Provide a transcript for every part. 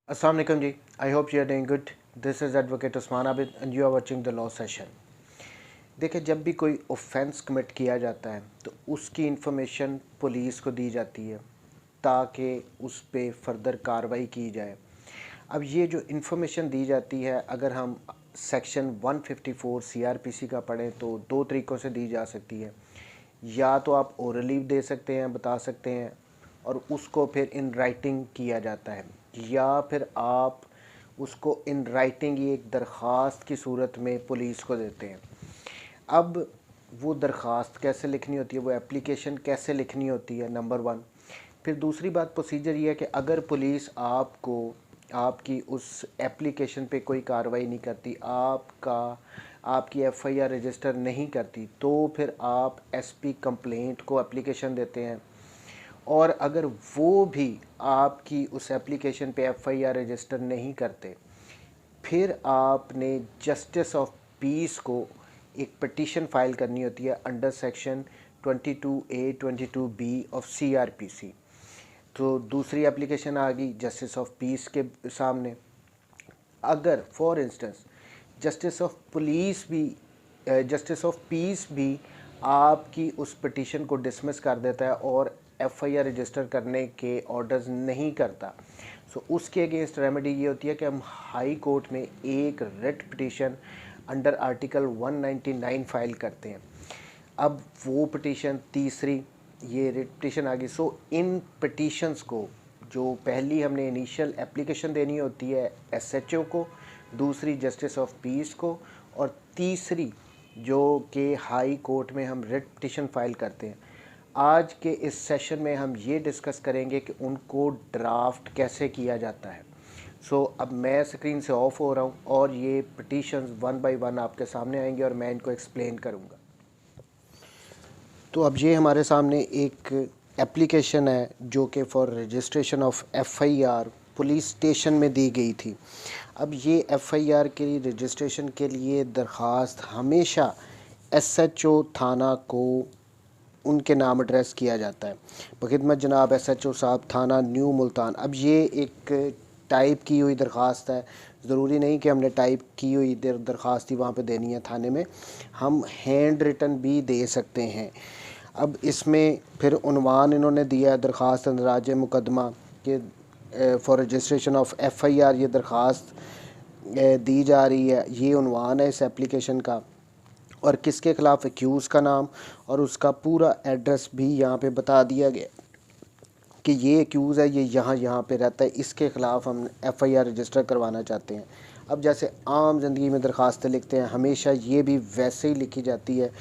Assalamu alaikum ji. I hope you are doing good. This is Advocate Usman Abid and you are watching the law session. देखिए, जब भी कोई offence commit किया जाता है तो उसकी इन्फॉर्मेशन पुलिस को दी जाती है ताकि उस पर फर्दर कार्रवाई की जाए। अब ये जो इन्फॉर्मेशन दी जाती है, अगर हम सेक्शन 154 सीआरपीसी का पढ़ें तो दो तरीक़ों से दी जा सकती है। या तो आप ओरली दे सकते हैं, बता सकते हैं, और उसको फिर इन राइटिंग किया जाता है, या फिर आप उसको इन राइटिंग ही एक दरख्वास्त की सूरत में पुलिस को देते हैं। अब वो दरख्वास्त कैसे लिखनी होती है, वो एप्लीकेशन कैसे लिखनी होती है, नंबर वन। फिर दूसरी बात प्रोसीजर ये है कि अगर पुलिस आपको आपकी उस एप्लीकेशन पे कोई कार्रवाई नहीं करती, आपकी एफआईआर रजिस्टर नहीं करती, तो फिर आप एसपी कंप्लेंट को एप्लीकेशन देते हैं। और अगर वो भी आपकी उस एप्लीकेशन पे एफआईआर रजिस्टर नहीं करते, फिर आपने जस्टिस ऑफ पीस को एक पिटीशन फाइल करनी होती है under section 22A 22B of CrPC. तो दूसरी एप्लीकेशन आ गई जस्टिस ऑफ पीस के सामने। अगर for instance justice of piece भी आपकी उस पिटीशन को डिसमिस कर देता है और एफआईआर रजिस्टर करने के ऑर्डर्स नहीं करता, सो उसके अगेंस्ट रेमेडी ये होती है कि हम हाई कोर्ट में एक writ petition under article 199 file करते हैं। अब वो पिटीशन तीसरी ये रिट पिटीशन आ गई। सो इन पिटीशंस को जो पहली हमने इनिशियल एप्लीकेशन देनी होती है एसएचओ को, दूसरी जस्टिस ऑफ पीस को, और तीसरी जो कि हाई कोर्ट में हम रिट पिटीशन फाइल करते हैं। आज के इस सेशन में हम ये डिस्कस करेंगे कि उनको ड्राफ्ट कैसे किया जाता है। अब मैं स्क्रीन से ऑफ हो रहा हूँ और ये पिटीशंस वन बाय वन आपके सामने आएंगे और मैं इनको एक्सप्लेन करूँगा। तो अब ये हमारे सामने एक एप्लीकेशन है जो कि for registration of FIR police station में दी गई थी। अब ये एफआईआर के रजिस्ट्रेशन के लिए दरख्वास्त हमेशा एसएचओ थाना को उनके नाम एड्रेस किया जाता है। बखिदमत जनाब एसएचओ साहब थाना न्यू मुल्तान। अब ये एक टाइप की हुई दरख्वास्त है, ज़रूरी नहीं कि हमने टाइप की हुई दरख्वास्त ही वहाँ पे देनी है थाने में, हम हैंड रिटन भी दे सकते हैं। अब इसमें फिर उन्वान इन्होंने दिया है दरख्वास्त अंदराज मुकदमा के फॉर रजिस्ट्रेशन ऑफ एफआईआर ये दरख्वास्त दी जा रही है। ये उन्वान है इस एप्लीकेशन का, और किसके ख़िलाफ़ एक्यूज़ का नाम और उसका पूरा एड्रेस भी यहाँ पे बता दिया गया कि ये एक्यूज़ है, ये यहाँ पे रहता है, इसके ख़िलाफ़ हम एफआईआर रजिस्टर करवाना चाहते हैं। अब जैसे आम ज़िंदगी में दरख्वास्तें लिखते हैं, हमेशा ये भी वैसे ही लिखी जाती है।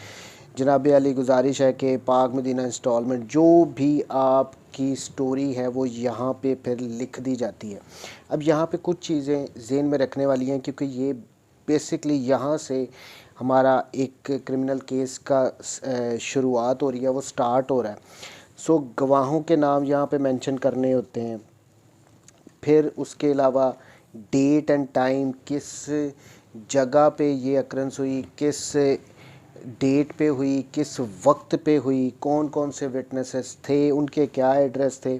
जनाब अली गुजारिश है कि पाक मदीना इंस्टॉलमेंट, जो भी आपकी स्टोरी है वो यहाँ पे फिर लिख दी जाती है। अब यहाँ पे कुछ चीज़ें ज़हन में रखने वाली हैं, क्योंकि ये बेसिकली यहाँ से हमारा एक क्रिमिनल केस का शुरुआत हो रही है, वो स्टार्ट हो रहा है। गवाहों के नाम यहाँ पे मेंशन करने होते हैं। फिर उसके अलावा डेट एंड टाइम, किस जगह पे ये अक्रंस हुई, किस डेट पे हुई, किस वक्त पे हुई, कौन कौन से विटनेसेस थे, उनके क्या एड्रेस थे,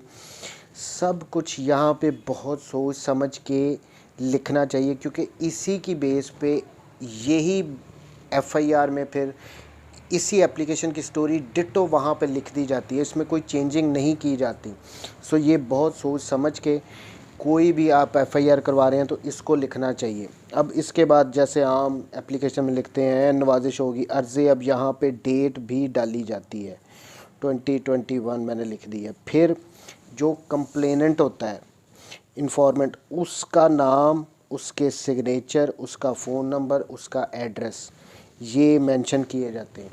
सब कुछ यहाँ पे बहुत सोच समझ के लिखना चाहिए, क्योंकि इसी की बेस पे यही एफआईआर में फिर इसी एप्लीकेशन की स्टोरी डिट्टो वहाँ पे लिख दी जाती है, इसमें कोई चेंजिंग नहीं की जाती। ये बहुत सोच समझ के कोई भी आप एफआईआर करवा रहे हैं तो इसको लिखना चाहिए। अब इसके बाद जैसे आम एप्लीकेशन में लिखते हैं नवाजिश होगी अर्ज़े, अब यहाँ पे डेट भी डाली जाती है 2021 मैंने लिख दी है। फिर जो कंप्लेनेंट होता है इंफॉर्मेंट, उसका नाम, उसके सिग्नेचर, उसका फ़ोन नंबर, उसका एड्रेस ये मेंशन किए जाते हैं।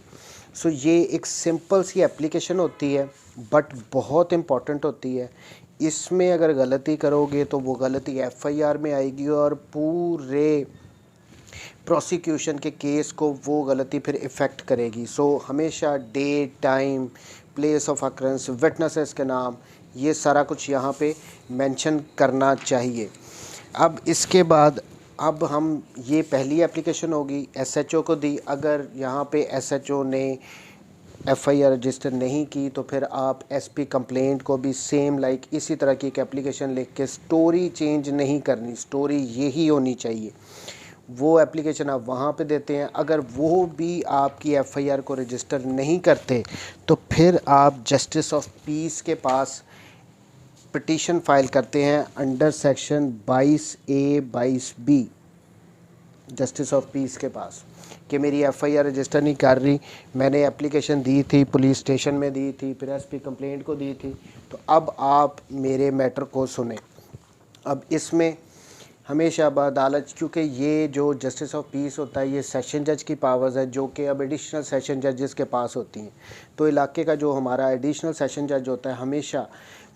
ये एक सिंपल सी एप्लीकेशन होती है बट बहुत इम्पॉर्टेंट होती है। इसमें अगर गलती करोगे तो वो गलती एफआईआर में आएगी और पूरे प्रोसिक्यूशन के केस को वो गलती फिर इफ़ेक्ट करेगी। हमेशा date, time, place of occurrence, witnesses के नाम, ये सारा कुछ यहाँ पे मेंशन करना चाहिए। अब इसके बाद अब हम ये पहली एप्लीकेशन होगी एसएचओ को दी। अगर यहाँ पे एसएचओ ने एफआईआर रजिस्टर नहीं की तो फिर आप एसपी कंप्लेंट को भी सेम लाइक इसी तरह की एक एप्लीकेशन लिख के स्टोरी चेंज नहीं करनी, स्टोरी यही होनी चाहिए, वो एप्लीकेशन आप वहाँ पे देते हैं। अगर वो भी आपकी एफआईआर को रजिस्टर नहीं करते तो फिर आप जस्टिस ऑफ पीस के पास पिटीशन फाइल करते हैं under section 22A 22B justice of piece के पास कि मेरी एफआईआर रजिस्टर नहीं कर रही, मैंने एप्लीकेशन दी थी, पुलिस स्टेशन में दी थी, फिर एसपी कंप्लेंट को दी थी, तो अब आप मेरे मैटर को सुने। अब इसमें हमेशा अदालत, क्योंकि ये जो जस्टिस ऑफ पीस होता है ये सेशन जज की पावर्स है जो कि अब एडिशनल सेशन जजेस के पास होती हैं। तो इलाके का जो हमारा एडिशनल सेशन जज होता है हमेशा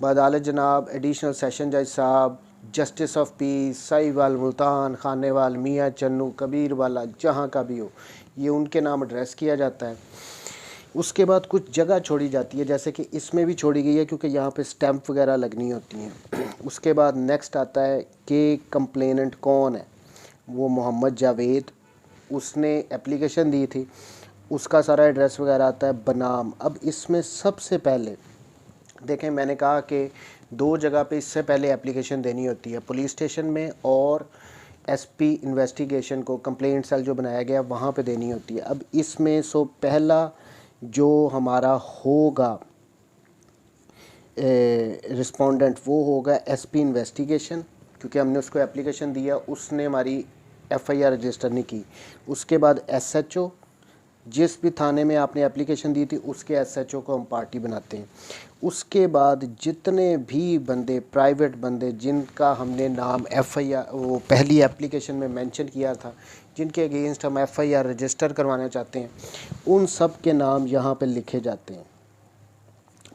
अदालत जनाब एडिशनल सेशन जज साहब, justice of piece, Sahiwal Multan, Khanewal, मियाँ चन्नू, कबीर वाला, जहाँ का भी हो, ये उनके नाम एड्रेस किया जाता है। उसके बाद कुछ जगह छोड़ी जाती है, जैसे कि इसमें भी छोड़ी गई है क्योंकि यहाँ पे स्टैंप वगैरह लगनी होती हैं। उसके बाद नेक्स्ट आता है कि कंप्लेनेंट कौन है, वो मोहम्मद जावेद, उसने एप्लीकेशन दी थी, उसका सारा एड्रेस वगैरह आता है बनाम। अब इसमें सबसे पहले देखें, मैंने कहा कि 2 जगह पे इससे पहले एप्लीकेशन देनी होती है, पुलिस स्टेशन में और एसपी इन्वेस्टिगेशन को कंप्लेंट सेल जो बनाया गया वहाँ पे देनी होती है। अब इसमें पहला जो हमारा होगा रिस्पोंडेंट वो होगा एसपी इन्वेस्टिगेशन, क्योंकि हमने उसको एप्लीकेशन दिया, उसने हमारी एफआईआर रजिस्टर नहीं की। उसके बाद एसएचओ, जिस भी थाने में आपने एप्लीकेशन दी थी उसके एसएचओ को हम पार्टी बनाते हैं। उसके बाद जितने भी बंदे प्राइवेट बंदे जिनका हमने नाम एफआईआर वो पहली एप्लीकेशन में मेंशन किया था, जिनके अगेंस्ट हम एफआईआर रजिस्टर करवाना चाहते हैं, उन सब के नाम यहाँ पे लिखे जाते हैं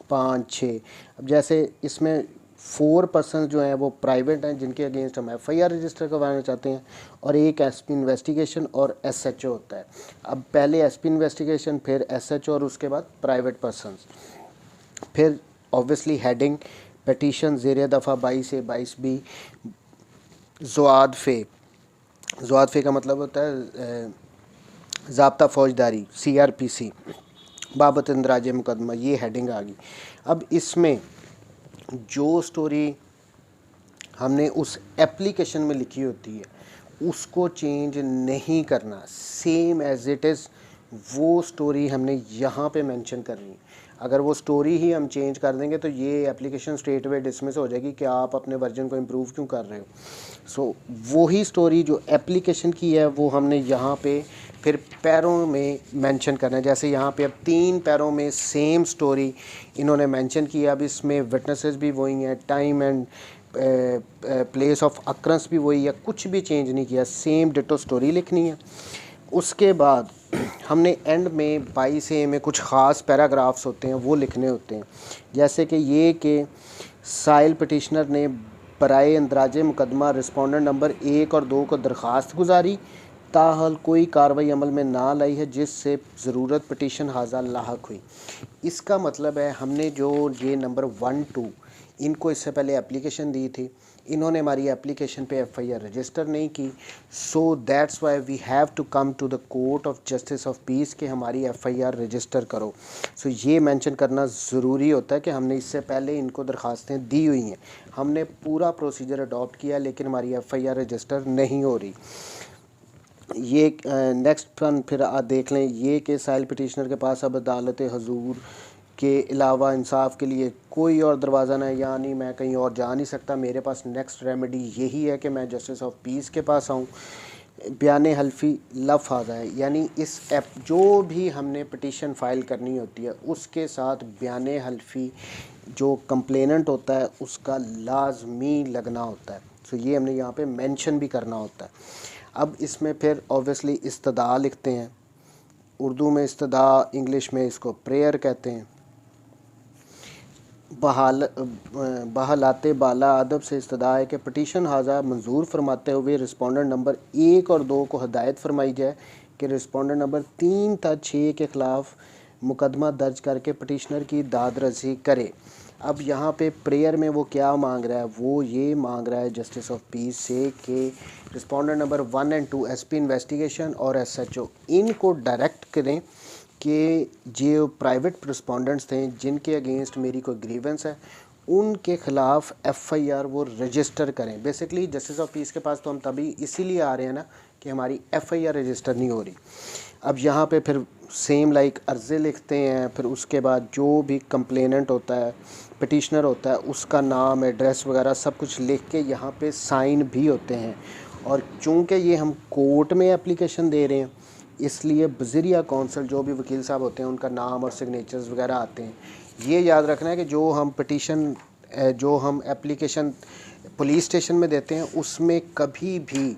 5-6। अब जैसे इसमें 4 पर्सन जो हैं वो प्राइवेट हैं जिनके अगेंस्ट हम एफआईआर रजिस्टर करवाना चाहते हैं, और एक एसपी इन्वेस्टिगेशन और एसएचओ होता है। अब पहले एसपी इन्वेस्टिगेशन, फिर एसएचओ, और उसके बाद प्राइवेट पर्सनस। फिर ऑब्वियसली हेडिंग पिटीशन ज़ेर दफ़ा 22A 22B ज़ुआद फ़े का मतलब होता है ज़ाब्ता फ़ौजदारी, CRPC, बाबत इंदराज मुकदमा, ये हेडिंग आ गई। अब इसमें जो स्टोरी हमने उस एप्लीकेशन में लिखी होती है उसको चेंज नहीं करना, सेम एज इट इज़ वो स्टोरी हमने यहाँ पे मेंशन करनी है। अगर वो स्टोरी ही हम चेंज कर देंगे तो ये एप्लीकेशन स्ट्रेट अवे डिसमिस हो जाएगी कि आप अपने वर्जन को इम्प्रूव क्यों कर रहे हो। सो वही स्टोरी जो एप्लीकेशन की है वो हमने यहाँ पे फिर पैरों में मेंशन करना है। जैसे यहाँ पे अब 3 पैरों में सेम स्टोरी इन्होंने मेंशन किया। अब इसमें विटनेसेस भी वही हैं, टाइम एंड प्लेस ऑफ अक्रंस भी वही है, कुछ भी चेंज नहीं किया, सेम डिटो स्टोरी लिखनी है। उसके बाद हमने एंड में 22A में कुछ ख़ास पैराग्राफ्स होते हैं वो लिखने होते हैं, जैसे कि ये कि साइल पिटिशनर ने बराए इंदराज मुकदमा रिस्पोंडेंट नंबर 1 और 2 को दरख्वास्त गुजारी, ताहल कोई कार्रवाई अमल में ना लाई है जिससे ज़रूरत पिटीशन हाज़ा लाहक हुई। इसका मतलब है हमने जो ये नंबर 1, 2 इनको इससे पहले एप्लीकेशन दी थी, इन्होंने हमारी एप्लीकेशन पे एफआईआर रजिस्टर नहीं की, so that's why we have to come to the court of justice of peace कि हमारी एफआईआर रजिस्टर करो। सो ये मेंशन करना ज़रूरी होता है कि हमने इससे पहले इनको दरख्वास्तें दी हुई हैं, हमने पूरा प्रोसीजर अडॉप्ट किया लेकिन हमारी एफआईआर रजिस्टर नहीं हो रही। ये नेक्स्ट वन फिर देख लें, ये कि साइल पिटिशनर के पास अब अदालत हजूर के अलावा इंसाफ के लिए कोई और दरवाज़ा नहीं, यानी मैं कहीं और जा नहीं सकता, मेरे पास नेक्स्ट रेमेडी यही है कि मैं जस्टिस ऑफ पीस के पास आऊँ। बयान हल्फी लफाजा है, यानी इस ऐप जो भी हमने पिटीशन फ़ाइल करनी होती है उसके साथ बयान हल्फी जो कंप्लेनेंट होता है उसका लाजमी लगना होता है। सो ये हमने यहाँ पे मेंशन भी करना होता है। अब इसमें फिर ऑब्वियसली इस्तदा लिखते हैं, उर्दू में इस्तदा, इंग्लिश में इसको प्रेयर कहते हैं। बहालाते बाला अदब से इस्तदा है कि पिटीशन हाजा मंजूर फरमाते हुए रिस्पोंडेंट नंबर 1 और 2 को हदायत फरमाई जाए कि रिस्पोंडेंट नंबर 3 था 6 के ख़िलाफ़ मुकदमा दर्ज करके पिटीशनर की दाद रसी करे। अब यहाँ पे प्रेयर में वो क्या मांग रहा है, वो ये मांग रहा है जस्टिस ऑफ पीस से कि रिस्पोंडेंट नंबर 1 और 2 एसपी इन्वेस्टिगेशन और एसएचओ इनको डायरेक्ट करें कि जो प्राइवेट रिस्पोंडेंट्स थे जिनके अगेंस्ट मेरी कोई ग्रीवेंस है उनके ख़िलाफ़ एफ़आईआर वो रजिस्टर करें। बेसिकली जस्टिस ऑफ पीस के पास तो हम तभी इसीलिए आ रहे हैं ना कि हमारी एफ़आईआर रजिस्टर नहीं हो रही। अब यहाँ पे फिर सेम लाइक अर्ज़े लिखते हैं, फिर उसके बाद जो भी कंप्लेनेंट होता है, पिटिशनर होता है, उसका नाम, एड्रेस वगैरह सब कुछ लिख के यहाँ पे साइन भी होते हैं। और चूँकि ये हम कोर्ट में एप्लीकेशन दे रहे हैं इसलिए बज़रिया कौंसल जो भी वकील साहब होते हैं उनका नाम और सिग्नेचर्स वगैरह आते हैं। ये याद रखना है कि जो हम एप्लीकेशन पुलिस स्टेशन में देते हैं उसमें कभी भी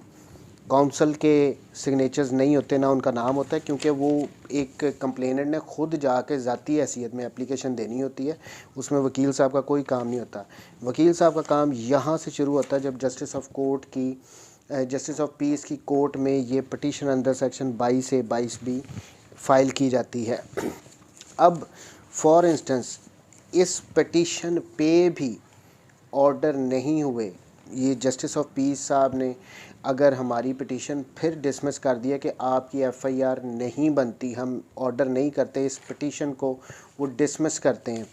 काउंसिल के सिग्नेचर्स नहीं होते, ना उनका नाम होता है, क्योंकि वो एक कंप्लेनेंट ने खुद जाके ज़ाती हैसियत में एप्लीकेशन देनी होती है। उसमें वकील साहब का कोई काम नहीं होता। वकील साहब का काम यहाँ से शुरू होता है जब जस्टिस ऑफ पीस की कोर्ट में ये petition under section 22 A 22B file की जाती है। अब फॉर इंस्टेंस इस पिटीशन पे भी ऑर्डर नहीं हुए, ये जस्टिस ऑफ पीस साहब ने अगर हमारी पिटीशन फिर डिसमिस कर दिया कि आपकी एफ़आईआर नहीं बनती, हम ऑर्डर नहीं करते, इस पिटीशन को वो डिसमिस करते हैं,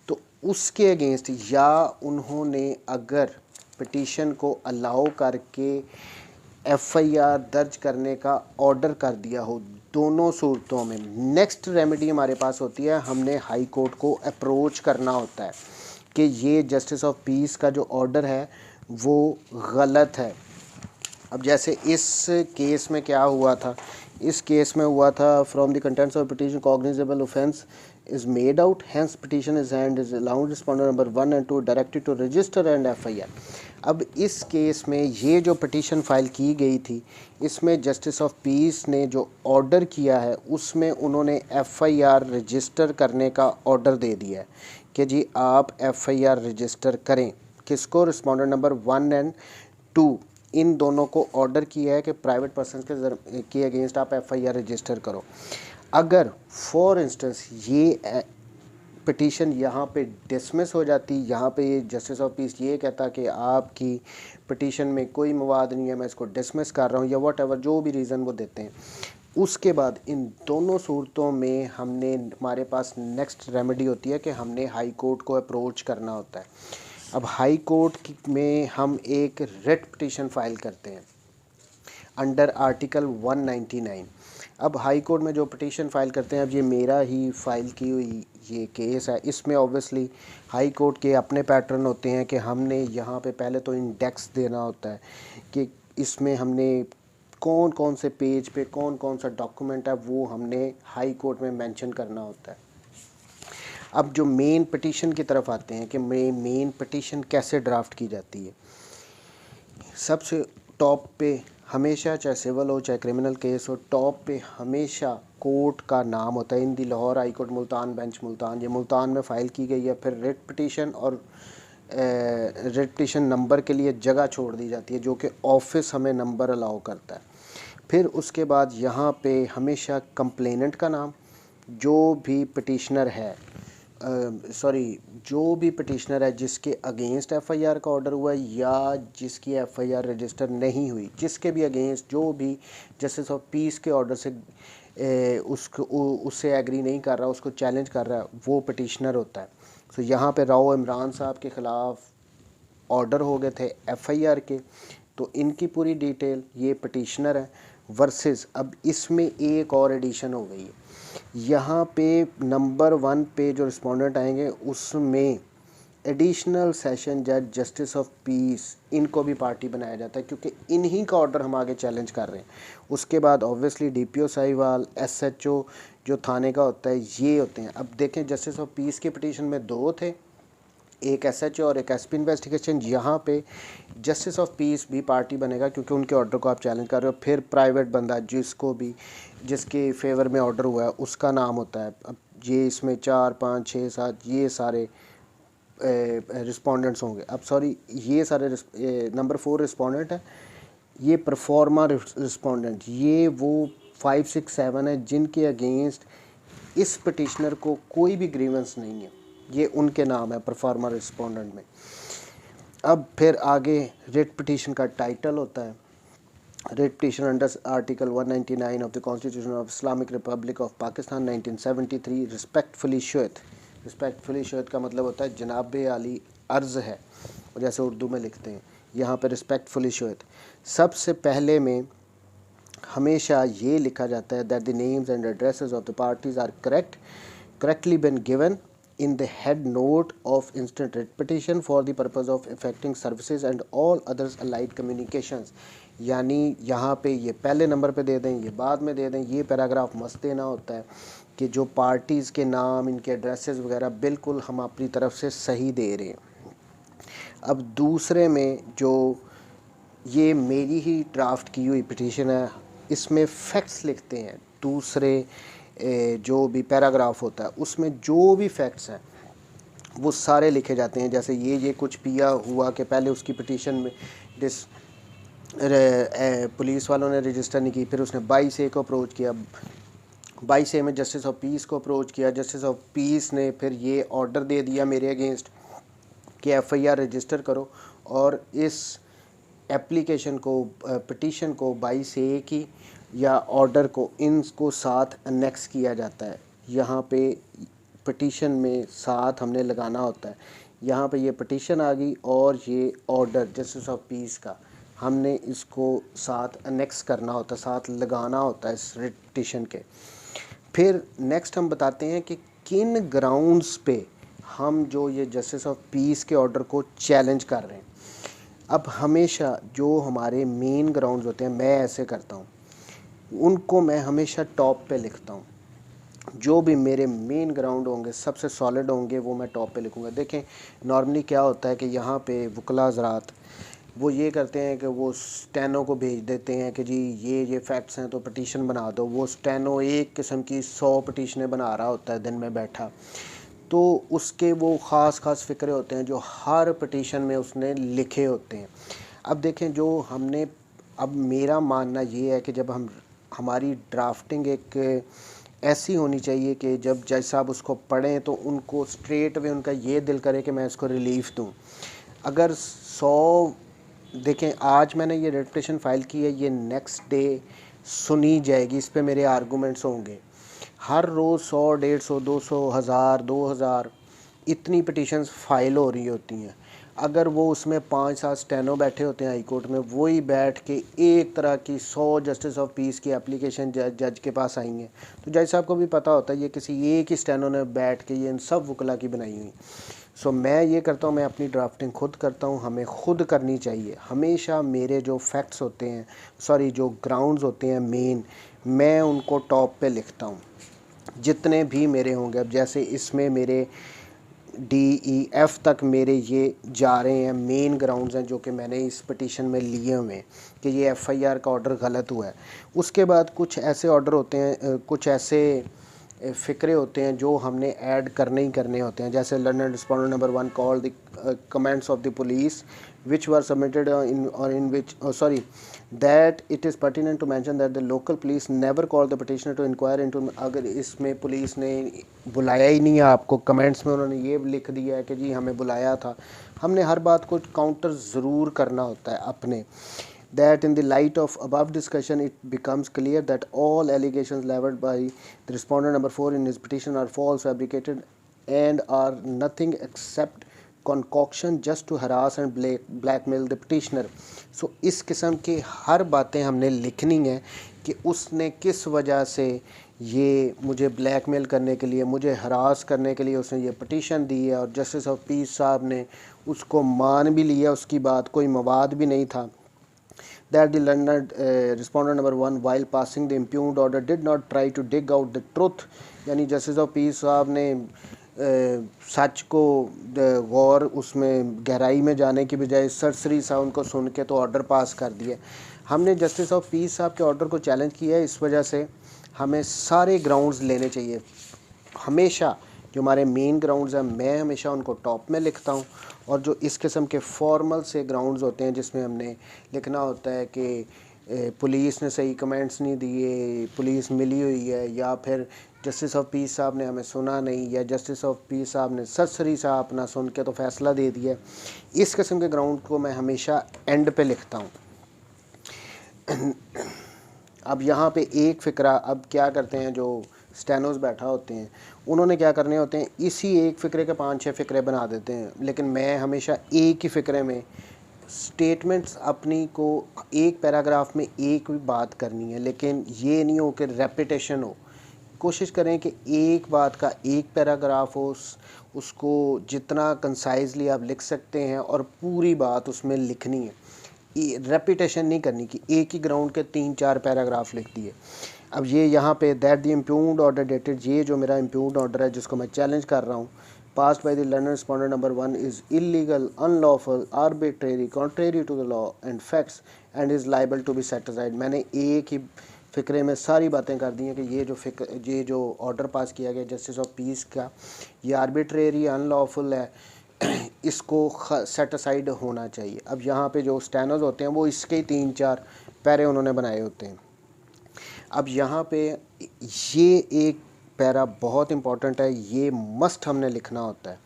तो उसके अगेंस्ट या उन्होंने अगर पिटीशन को अलाउ करके एफ़आईआर दर्ज करने का ऑर्डर कर दिया हो, दोनों सूरतों में नेक्स्ट रेमेडी हमारे पास होती है, हमने हाई कोर्ट को अप्रोच करना होता है कि ये जस्टिस ऑफ पीस का जो ऑर्डर है वो गलत है। अब जैसे इस केस में क्या हुआ था, इस केस में हुआ था from the contents of petition cognizable offence is made out, hence petition is and is allowed respondent number 1 and 2 directed to register and FIR। अब इस केस में ये जो पिटीशन फाइल की गई थी इसमें जस्टिस ऑफ पीस ने जो ऑर्डर किया है उसमें उन्होंने FIR रजिस्टर करने का ऑर्डर दे दिया है कि जी आप FIR रजिस्टर करें। किसको? रिस्पोंडेंट नंबर 1 एंड 2 इन दोनों को ऑर्डर किया है कि प्राइवेट पर्सन के अगेंस्ट आप FIR रजिस्टर करो। अगर फॉर इंस्टेंस ये पिटीशन यहाँ पे डिसमिस हो जाती, यहाँ पे ये जस्टिस ऑफ पीस ये कहता कि आपकी पिटीशन में कोई मवाद नहीं है, मैं इसको डिसमिस कर रहा हूँ, या वट एवर जो भी रीज़न वो देते हैं, उसके बाद इन दोनों सूरतों में हमारे पास नेक्स्ट रेमेडी होती है कि हमने हाई कोर्ट को अप्रोच करना होता है। अब हाई कोर्ट में हम एक रिट पिटीशन फाइल करते हैं अंडर आर्टिकल 199। अब हाई कोर्ट में जो पिटीशन फाइल करते हैं, अब ये मेरा ही फाइल की हुई ये केस है, इसमें ऑब्वियसली हाई कोर्ट के अपने पैटर्न होते हैं कि हमने यहाँ पे पहले तो इंडेक्स देना होता है कि इसमें हमने कौन कौन से पेज पे कौन कौन सा डॉक्यूमेंट है वो हमने हाई कोर्ट में मेंशन करना होता है। अब जो मेन पिटीशन की तरफ आते हैं कि मेन पिटीशन कैसे ड्राफ्ट की जाती है। सबसे टॉप पे हमेशा, चाहे सिविल हो चाहे क्रिमिनल केस हो, टॉप पे हमेशा कोर्ट का नाम होता है। In the Lahore high court Multan bench Multan, ये मुल्तान में फ़ाइल की गई है। फिर रिट पिटीशन और रिट पिटीशन नंबर के लिए जगह छोड़ दी जाती है जो कि ऑफिस हमें नंबर अलाउ करता है। फिर उसके बाद यहाँ पे हमेशा कंप्लेनेंट का नाम, जो भी पिटीशनर है जो भी पिटीशनर है जिसके अगेंस्ट एफ़आईआर का ऑर्डर हुआ है या जिसकी एफ़आईआर रजिस्टर नहीं हुई, जिसके भी अगेंस्ट जो भी जस्टिस ऑफ पीस के ऑर्डर से उससे एग्री नहीं कर रहा, उसको चैलेंज कर रहा है, वो पिटीशनर होता है। तो यहाँ पे राव इमरान साहब के ख़िलाफ़ ऑर्डर हो गए थे एफ़आईआर के, तो इनकी पूरी डिटेल, ये पिटीशनर है वर्सेस अब इसमें एक और एडिशन हो गई है। यहाँ पे नंबर 1 पे जो रिस्पोंडेंट आएंगे उसमें एडिशनल सेशन जज जस्टिस ऑफ पीस, इनको भी पार्टी बनाया जाता है क्योंकि इन्हीं का ऑर्डर हम आगे चैलेंज कर रहे हैं। उसके बाद ऑब्वियसली DPO साहिवाल, SHO जो थाने का होता है, ये होते हैं। अब देखें जस्टिस ऑफ पीस के पिटीशन में 2 थे, एक SHO और एक SP इन्वेस्टिगेशन। यहाँ पे जस्टिस ऑफ पीस भी पार्टी बनेगा क्योंकि उनके ऑर्डर को आप चैलेंज कर रहे हो। फिर प्राइवेट बंदा जिसके फेवर में ऑर्डर हुआ है उसका नाम होता है। अब ये इसमें 4, 5, 6, 7 ये सारे रिस्पोंडेंट्स होंगे। अब सॉरी, ये सारे नंबर 4 रिस्पोंडेंट है, ये परफॉर्मा रिस्पोंडेंट, ये वो 5, 6, 7 है जिनके अगेंस्ट इस पिटिशनर को कोई भी ग्रीवेंस नहीं है, ये उनके नाम है परफॉर्मा रिस्पोंडेंट में। अब फिर आगे रिट पिटीशन का टाइटल होता है। writ petition under Article 199 of the Constitution of Islamic Republic of Pakistan 1973 respectfully showeth। respectfully showeth का मतलब होता है जनाब आली अर्ज़ है, और जैसे उर्दू में लिखते हैं यहाँ पे respectfully showeth। सबसे पहले में हमेशा ये लिखा जाता है that the names and addresses of the parties are correctly been given in the head note of instant writ petition for the purpose of effecting services and all others allied communications। यानी यहाँ पे ये पहले number पे दे दें, ये बाद में दे दें, ये पैराग्राफ मस्त देना होता है कि जो पार्टीज़ के नाम, इनके एड्रेसेस वगैरह बिल्कुल हम अपनी तरफ से सही दे रहे हैं। अब दूसरे में जो ये मेरी ही ड्राफ्ट की हुई पिटीशन है, इसमें फैक्ट्स लिखते हैं। दूसरे जो भी पैराग्राफ होता है उसमें जो भी फैक्ट्स हैं वो सारे लिखे जाते हैं। जैसे ये कुछ पिया हुआ कि पहले उसकी पिटीशन में पुलिस वालों ने रजिस्टर नहीं की, फिर उसने 22A को अप्रोच किया, 22A में जस्टिस ऑफ पीस को अप्रोच किया, जस्टिस ऑफ पीस ने फिर ये ऑर्डर दे दिया मेरे अगेंस्ट कि FIR रजिस्टर करो और इस एप्लीकेशन को, पिटीशन को 22A की या ऑर्डर को इनको साथ अनेक्स किया जाता है। यहाँ पे पिटीशन में साथ हमने लगाना होता है। यहाँ पे ये पिटीशन आ गई और ये ऑर्डर जस्टिस ऑफ पीस का हमने इसको साथ अनेक्स करना होता है, साथ लगाना होता है इस पिटीशन के। फिर नेक्स्ट हम बताते हैं कि किन ग्राउंड्स पे हम जो ये जस्टिस ऑफ पीस के ऑर्डर को चैलेंज कर रहे हैं। अब हमेशा जो हमारे मेन ग्राउंड्स होते हैं, मैं ऐसे करता हूँ, उनको मैं हमेशा टॉप पे लिखता हूँ। जो भी मेरे मेन ग्राउंड होंगे, सबसे सॉलिड होंगे, वो मैं टॉप पे लिखूँगा। देखें नॉर्मली क्या होता है कि यहाँ पे वकला हज़रात वो ये करते हैं कि वो स्टेनो को भेज देते हैं कि जी ये फैक्ट्स हैं तो पिटीशन बना दो। वो स्टेनो एक किस्म की 100 पिटीशनें बना रहा होता है दिन में बैठा, तो उसके वो ख़ास फ़िक्रे होते हैं जो हर पिटीशन में उसने लिखे होते हैं। अब देखें जो हमने, अब मेरा मानना ये है कि जब हमारी ड्राफ्टिंग एक ऐसी होनी चाहिए कि जब जज साहब उसको पढ़ें तो उनको स्ट्रेट वे उनका ये दिल करे कि मैं इसको रिलीफ दूँ। अगर 100 देखें आज मैंने ये रिट पिटीशन फ़ाइल की है, ये नेक्स्ट डे सुनी जाएगी, इस पे मेरे आर्गूमेंट्स होंगे। हर रोज़ 100, 150, 200, 1000, 2000 इतनी पिटीशंस फ़ाइल हो रही होती हैं। अगर वो उसमें 5-7 स्टेनो बैठे होते हैं हाई कोर्ट में, वही बैठ के एक तरह की 100 जस्टिस ऑफ पीस की एप्लीकेशन जज के पास आएंगे, तो जज साहब को भी पता होता है ये किसी एक ही स्टेनो ने बैठ के ये इन सब वकला की बनाई हुई। सो मैं ये करता हूँ, मैं अपनी ड्राफ्टिंग खुद करता हूँ, हमें खुद करनी चाहिए। हमेशा मेरे जो फैक्ट्स होते हैं, सॉरी जो ग्राउंड्स होते हैं मेन, मैं उनको टॉप पे लिखता हूँ जितने भी मेरे होंगे। अब जैसे इसमें मेरे DEF तक मेरे ये जा रहे हैं, मेन ग्राउंड्स हैं जो कि मैंने इस पिटीशन में लिए हुए हैं कि ये FIR का ऑर्डर गलत हुआ है। उसके बाद कुछ ऐसे ऑर्डर होते हैं, कुछ ऐसे फ़िक्रे होते हैं जो हमने ऐड करने ही करने होते हैं। जैसे learner respondent number 1 call the comments of the police which were submitted in which that it is pertinent to mention that the local police never called the petitioner to inquire into। अगर इसमें police ने बुलाया ही नहीं है आपको, comments में उन्होंने ये लिख दिया है कि जी हमें बुलाया था, हमने हर बात को काउंटर ज़रूर करना होता है अपने। That in the light of above discussion it becomes clear that all allegations leveled by the respondent number 4 in his petition are false, fabricated and are nothing except concoction just to harass and blackmail the petitioner। So इस किस्म की हर बातें हमने लिखनी है कि उसने किस वजह से ये मुझे ब्लैकमेल करने के लिए, मुझे हरास करने के लिए उसने ये पिटीशन दी है, और जस्टिस ऑफ पीस साहब ने उसको मान भी लिया, उसकी बात कोई मवाद भी नहीं था। That the learned respondent number 1 while passing the impugned order did not try to dig out the truth। यानी जस्टिस ऑफ पीस साहब ने सच को गौर उसमें गहराई में जाने की बजाय सरसरी सा उनको सुन के तो ऑर्डर पास कर दिया। हमने जस्टिस ऑफ पीस साहब के ऑर्डर को चैलेंज किया है, इस वजह से हमें सारे ग्राउंड्स लेने चाहिए। हमेशा जो हमारे मेन ग्राउंड्स हैं मैं हमेशा उनको टॉप में लिखता हूँ, और जो इस किस्म के फॉर्मल से ग्राउंड्स होते हैं जिसमें हमने लिखना होता है कि पुलिस ने सही कमेंट्स नहीं दिए, पुलिस मिली हुई है, या फिर जस्टिस ऑफ पीस साहब ने हमें सुना नहीं, या जस्टिस ऑफ पीस साहब ने सरसरी सा अपना सुन के तो फ़ैसला दे दिया, इस किस्म के ग्राउंड को मैं हमेशा एंड पे लिखता हूँ। अब यहाँ पे एक फ़िक्रा, अब क्या करते हैं जो स्टेनोज बैठा होते हैं उन्होंने क्या करने होते हैं, इसी एक फ़िक्रे के 5-6 फ़िक्रे बना देते हैं। लेकिन मैं हमेशा एक ही फ़िक्रे में स्टेटमेंट्स अपनी को एक पैराग्राफ में एक भी बात करनी है, लेकिन ये नहीं हो कि रेपिटेशन हो। कोशिश करें कि एक बात का एक पैराग्राफ हो, उसको जितना कंसाइजली आप लिख सकते हैं और पूरी बात उसमें लिखनी है, रेपिटेशन नहीं करनी कि एक ही ग्राउंड के 3-4 पैराग्राफ लिख दिए। अब ये यहाँ पे that the impugned order dated, ये जो मेरा इम्प्यूग्ड ऑर्डर है जिसको मैं चैलेंज कर रहा हूँ, passed by the learner respondent number 1 is illegal, unlawful, arbitrary, contrary to the law and facts and is liable to be set aside। मैंने एक ही फ़िक्रे में सारी बातें कर दी हैं कि ये जो ऑर्डर पास किया गया जस्टिस ऑफ पीस का, ये आर्बिट्रेरी अनलॉफुल है, इसको सेट असाइड होना चाहिए। अब यहाँ पे जो स्टैनोज होते हैं वो इसके 3-4 पैरे उन्होंने बनाए होते हैं। अब यहाँ पे ये एक पैरा बहुत इंपॉर्टेंट है, ये मस्ट हमने लिखना होता है,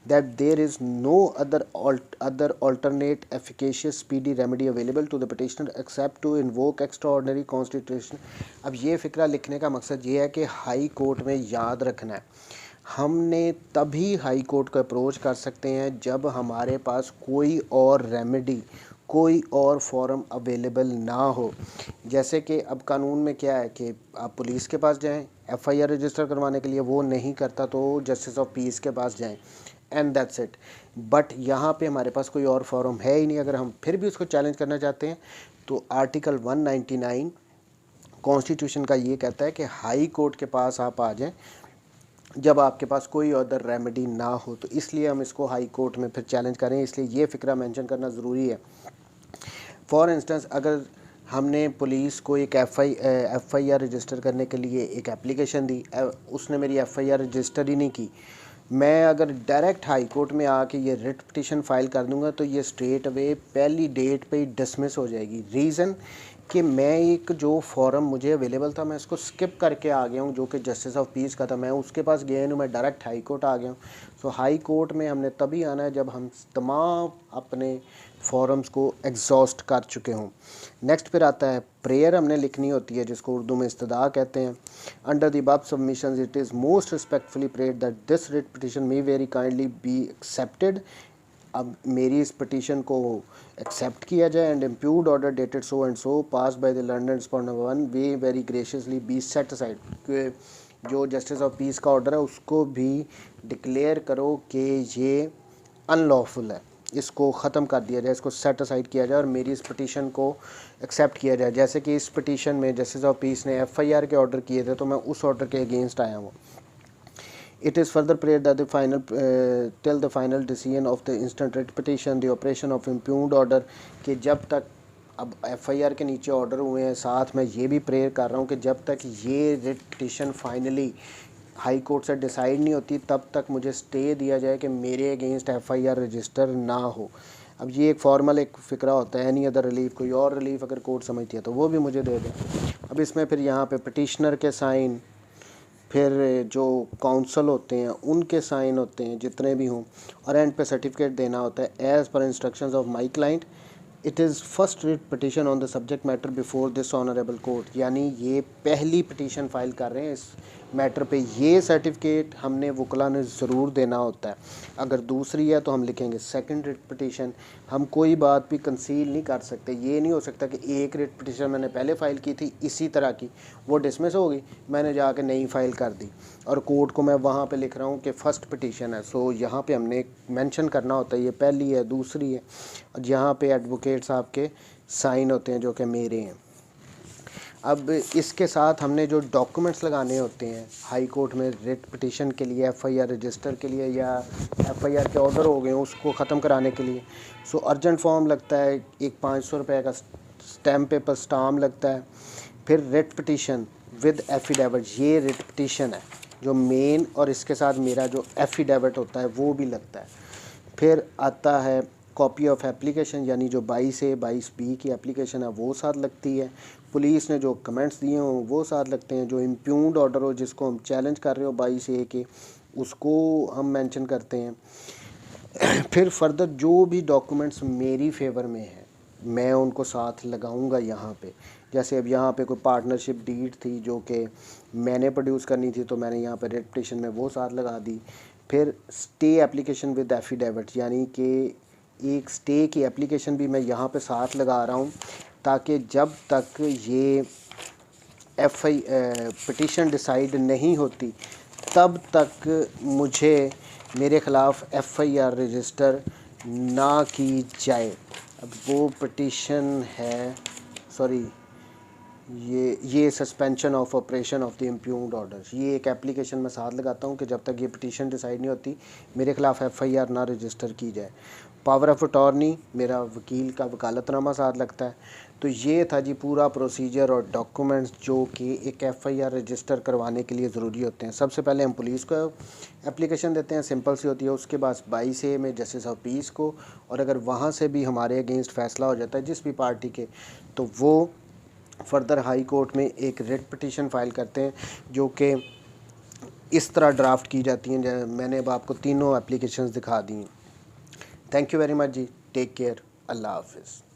that there is no other alternate efficacious speedy remedy available to the petitioner except to invoke extraordinary constitution। अब ये फ़िक्रा लिखने का मकसद ये है कि हाई कोर्ट में याद रखना है, हमने तभी हाई कोर्ट को अप्रोच कर सकते हैं जब हमारे पास कोई और रेमेडी, कोई और फॉर्म अवेलेबल ना हो। जैसे कि अब कानून में क्या है कि आप पुलिस के पास जाएं एफआईआर रजिस्टर करवाने के लिए, वो नहीं करता तो जस्टिस ऑफ पीस के पास जाएं, एंड दैट्स इट। बट यहाँ पे हमारे पास कोई और फॉर्म है ही नहीं। अगर हम फिर भी उसको चैलेंज करना चाहते हैं तो आर्टिकल 199 कॉन्स्टिट्यूशन का ये कहता है कि हाई कोर्ट के पास आप आ जाएं जब आपके पास कोई अदर रेमेडी ना हो। तो इसलिए हम इसको हाई कोर्ट में फिर चैलेंज करें, इसलिए ये फ़िक्रा मेंशन करना ज़रूरी है। फॉर इंस्टेंस अगर हमने पुलिस को एक एफआईआर रजिस्टर करने के लिए एक एप्लीकेशन दी, उसने मेरी एफआईआर रजिस्टर ही नहीं की, मैं अगर डायरेक्ट हाई कोर्ट में आके ये रिट पिटीशन फाइल कर दूंगा तो ये स्ट्रेट अवे पहली डेट पे ही डिसमिस हो जाएगी। रीज़न कि मैं एक जो फॉर्म मुझे अवेलेबल था मैं उसको स्किप करके आ गया हूँ, जो कि जस्टिस ऑफ पीस का था, मैं उसके पास गया नहीं, मैं डायरेक्ट हाई कोर्ट आ गया हूँ। सो हाई कोर्ट में हमने तभी आना है जब हम तमाम अपने फॉरम्स को एग्जॉस्ट कर चुके हों। नेक्स्ट फिर आता है प्रेयर हमने लिखनी होती है, जिसको उर्दू में इस्तदा कहते हैं। Under the above submissions it is most respectfully prayed that this writ petition may very kindly be accepted. अब मेरी इस पिटीशन को एक्सेप्ट किया जाए, and impugned order dated so and so passed by the learned respondent number 1 may very graciously be set aside. जो justice of peace का order है उसको भी डिक्लेयर करो कि ये अनलॉफुल है, इसको ख़त्म कर दिया जाए, इसको सेट असाइड किया जाए और मेरी इस पिटीशन को एक्सेप्ट किया जाए। जैसे कि इस पिटीशन में जस्टिस ऑफ पीस ने एफआईआर के ऑर्डर किए थे तो मैं उस ऑर्डर के अगेंस्ट आया हूँ। It is further prayed that the final till the final decision of the instant writ petition, the operation of impugned order, कि जब तक अब एफआईआर के नीचे ऑर्डर हुए हैं, साथ में ये भी प्रेयर कर रहा हूँ कि जब तक ये writ petition finally high court से डिसाइड नहीं होती तब तक मुझे स्टे दिया जाए कि मेरे अगेंस्ट एफआईआर रजिस्टर ना हो। अब ये एक फॉर्मल एक फ़िक्रा होता है, एनी अदर रिलीफ, कोई और रिलीफ अगर कोर्ट समझती है तो वो भी मुझे दे दें। अब इसमें फिर यहाँ पे पिटिशनर के साइन, फिर जो काउंसल होते हैं उनके साइन होते हैं जितने भी हों, और एंड पे सर्टिफिकेट देना होता है as per instructions of my client. It is first writ petition on the subject matter before this honourable court, यानी ये पहली पिटीशन फाइल कर रहे हैं इस मैटर पे, ये सर्टिफिकेट हमने वकला ने ज़रूर देना होता है। अगर दूसरी है तो हम लिखेंगे सेकंड रिट पिटीशन। हम कोई बात भी कंसील नहीं कर सकते, ये नहीं हो सकता कि एक रिट पिटीशन मैंने पहले फ़ाइल की थी इसी तरह की, वो डिसमिस हो गई, मैंने जाके नई फ़ाइल कर दी और कोर्ट को मैं वहाँ पे लिख रहा हूँ कि फ़र्स्ट पिटीशन है। सो यहाँ पे हमने मेंशन करना होता है ये पहली है, दूसरी है, और यहाँ पे एडवोकेट साहब के साइन होते हैं जो कि मेरे हैं। अब इसके साथ हमने जो डॉक्यूमेंट्स लगाने होते हैं हाई कोर्ट में रिट पिटीशन के लिए, एफआईआर रजिस्टर के लिए, या एफआईआर के ऑर्डर हो गए उसको ख़त्म कराने के लिए, सो अर्जेंट फॉर्म लगता है, एक 500 रुपये का स्टैम्प पेपर स्टाम्प लगता है। फिर रिट पिटीशन विद एफिडेविट, ये रिट पिटीशन है जो मेन, और इसके साथ मेरा जो एफिडेविट होता है वो भी लगता है। फिर आता है कॉपी ऑफ एप्लीकेशन, यानी जो 22A 22B की एप्लीकेशन है वो साथ लगती है। पुलिस ने जो कमेंट्स दिए हों वो साथ लगते हैं। जो इम्प्यूग्ड ऑर्डर हो जिसको हम चैलेंज कर रहे हो 22A के, उसको हम मेंशन करते हैं। फिर फर्दर जो भी डॉक्यूमेंट्स मेरी फेवर में है मैं उनको साथ लगाऊंगा यहाँ पे। जैसे अब यहाँ पे कोई पार्टनरशिप डीड थी जो कि मैंने प्रोड्यूस करनी थी, तो मैंने यहाँ पे रेट पिटीशन में वो साथ लगा दी। फिर स्टे एप्लीकेशन विद एफिडेविट, यानी कि एक स्टे की एप्लीकेशन भी मैं यहाँ पे साथ लगा रहा हूँ, ताकि जब तक ये पिटीशन डिसाइड नहीं होती तब तक मुझे मेरे ख़िलाफ़ एफआईआर रजिस्टर ना की जाए। अब वो पिटीशन है, सॉरी, ये suspension of operation of the impugned order, ये एक एप्लीकेशन मैं साथ लगाता हूँ कि जब तक ये पिटीशन डिसाइड नहीं होती मेरे ख़िलाफ़ एफआईआर ना रजिस्टर की जाए। पावर ऑफ अटॉर्नी, मेरा वकील का वकालतनामा साथ लगता है। तो ये था जी पूरा प्रोसीजर और डॉक्यूमेंट्स जो कि एक एफआईआर रजिस्टर करवाने के लिए ज़रूरी होते हैं। सबसे पहले हम पुलिस को एप्लीकेशन देते हैं, सिंपल सी होती है। उसके बाद 22A में जस्टिस ऑफ पीस को, और अगर वहाँ से भी हमारे अगेंस्ट फ़ैसला हो जाता है जिस भी पार्टी के, तो वो फर्दर हाई कोर्ट में एक रिट पिटीशन फ़ाइल करते हैं जो कि इस तरह ड्राफ्ट की जाती हैं। मैंने अब आपको तीनों एप्लीकेशंस दिखा दी हैं। थैंक यू वेरी मच जी, टेक केयर, अल्लाह हाफिज़।